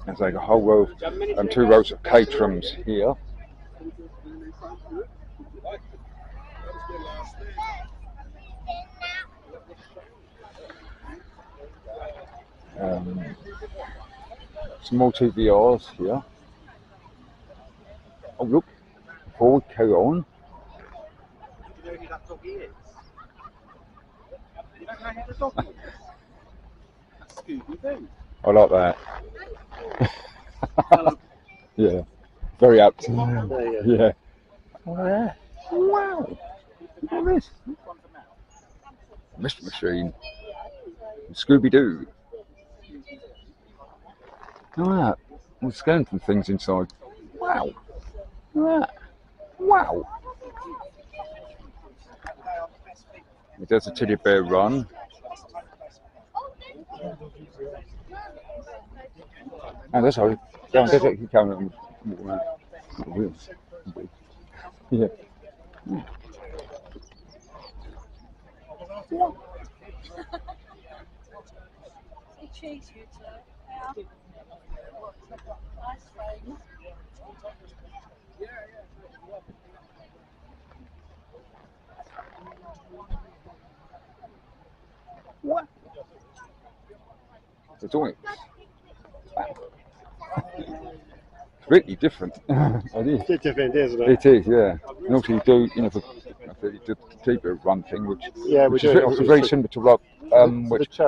There's like a whole row, 2 rows of caterums here. Some more TVRs here. Oh look, before we carry on. Do you know who that doggy is? You don't know who the dog is? That's Scooby-Doo. I like that. Yeah, very apt. Yeah. Oh, yeah. Wow. Look at this. Mystery Machine. Scooby-Doo. Look at that. All skeleton things inside. Wow. Look at that. Wow. There's a teddy bear run. And that's how you keep coming. Yeah. What? The joints. Completely different. It is. It's different, isn't it? It is, yeah. And also you do, you the keeper run thing, which is very similar to which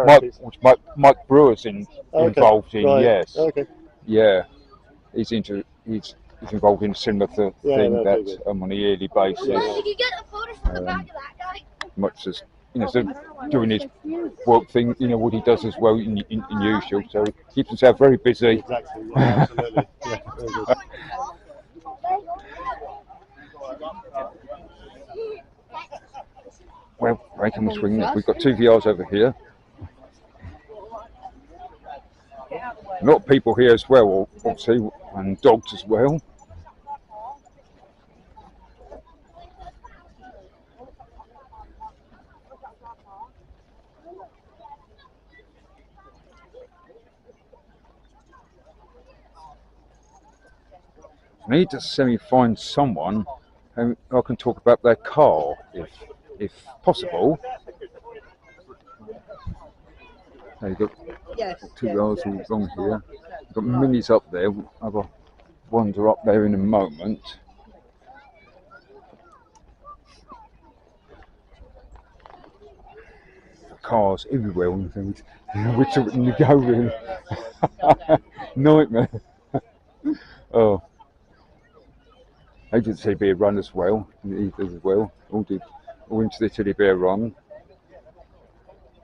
Mike Brewer's involved in. Right. Yes. Okay. Yeah. He's involved in a similar thing that on a yearly basis. Did you get a photo from the back of that guy? Much as doing his work thing, what he does as well in usual. So he keeps himself very busy. Exactly. Yeah, absolutely. Yeah, very good. Well, breaking the swing. We've got 2 VRs over here. A lot of people here as well, obviously, and dogs as well. I need to find someone who I can talk about their car, if possible. So you've got 2 cars all along here. You've got minis up there. We'll have a wander up there in a moment. Cars everywhere on things. Which are you go with? Nightmare. Oh. Agent Teddy Bear run as well. He does as well. All into the Teddy Bear run,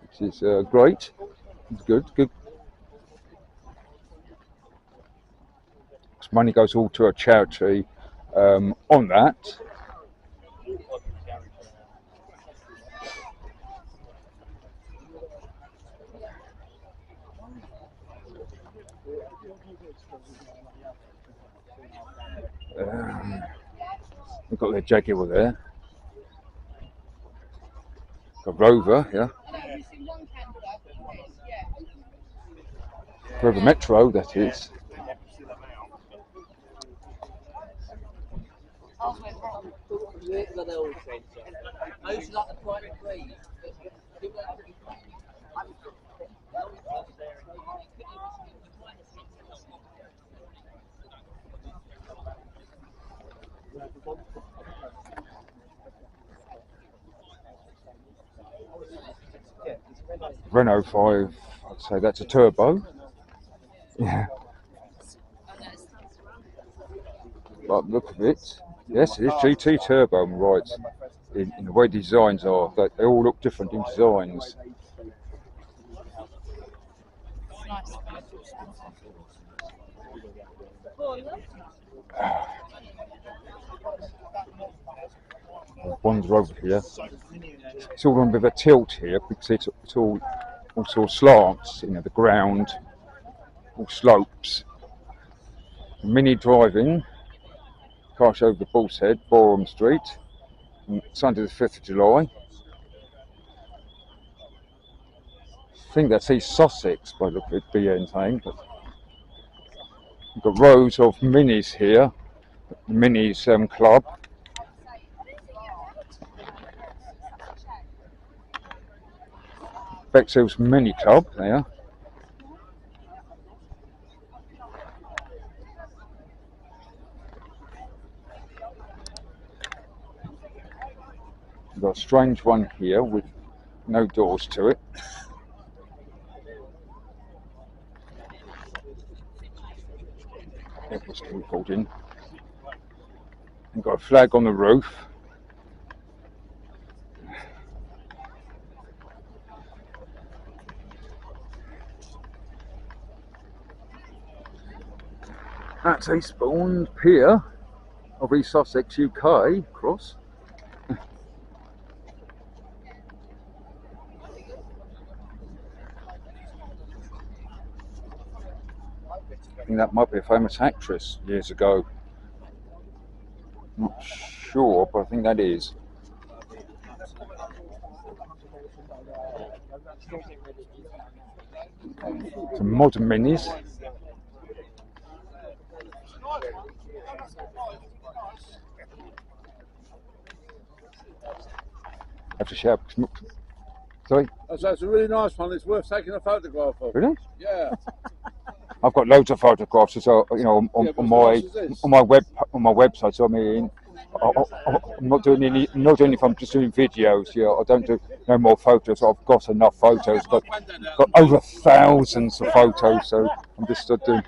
which is great. It's good. This money goes all to a charity on that. We've got the Jaguar there. Got Rover here. Rover Metro, that is. Renault 5, I'd say that's a turbo. Yeah. But look at it. Yes, it is GT turbo, right. In the way designs are, they all look different in designs. One's over here. It's all on a bit of a tilt here because it's all sort of slants, the ground, all slopes. Mini driving, car show over the Bull's Head, Boreham Street, on Sunday the 5th of July. think that's East Sussex by the look of it, BN thing. But we've got rows of minis here. The Minis club. Bexhill's Mini Club there. We've got a strange one here with no doors to it. It was recording. And got a flag on the roof. That's Eastbourne Pier of East Sussex, UK, cross. I think that might be a famous actress years ago. Not sure, but I think that is. Some modern minis. Have to shout. Sorry? That's a really nice one. It's worth taking a photograph of. Really? Yeah. I've got loads of photographs, so on my website. So I mean, I'm not doing any. I'm not doing if I'm just doing videos. Yeah, I don't do no more photos. I've got enough photos. Got over thousands of photos. So I'm just doing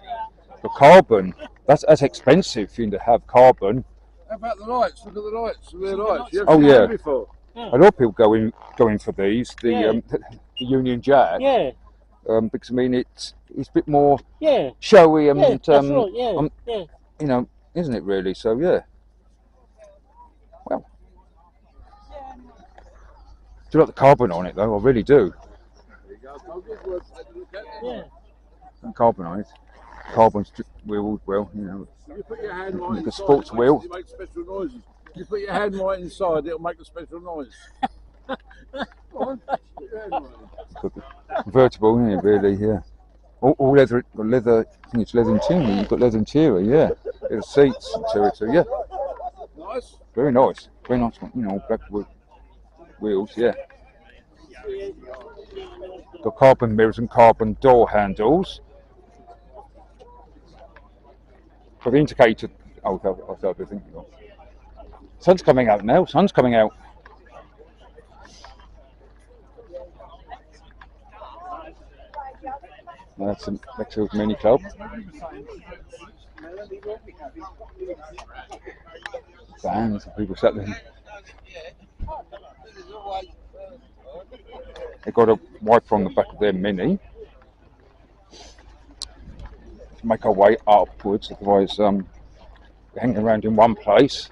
the carbon. That's expensive for you to have carbon. How about the lights? Look at the lights. The lights. You Oh seen yeah. them before? A lot of people go in for these. The Union Jack. Yeah, Because I mean it's a bit more yeah, showy and yeah, that's right, yeah, yeah. you know, isn't it really? So yeah. Well, do you like the carbon on it though? I really do. Yeah. Carbon on it. Carbon's wheeled well, you know. You put your hand right Like a inside. sports wheel. It makes special noises. You put your hand right inside, it'll make a special noise. Go on, put your hand right. Convertible, isn't it? Really, yeah. All leather. I think it's leather interior. You've got leather interior, yeah. There's seats interior too, yeah. Nice. Very nice. Very nice one. You know, black wheels, yeah. Got carbon mirrors and carbon door handles. For the indicator. Oh, I think. Sun's coming out now. Sun's coming out. That's a Bexhill's Mini Club. Vans and people sat there. They've got a wiper on the back of their Mini. To make our way upwards, otherwise we're hanging around in one place.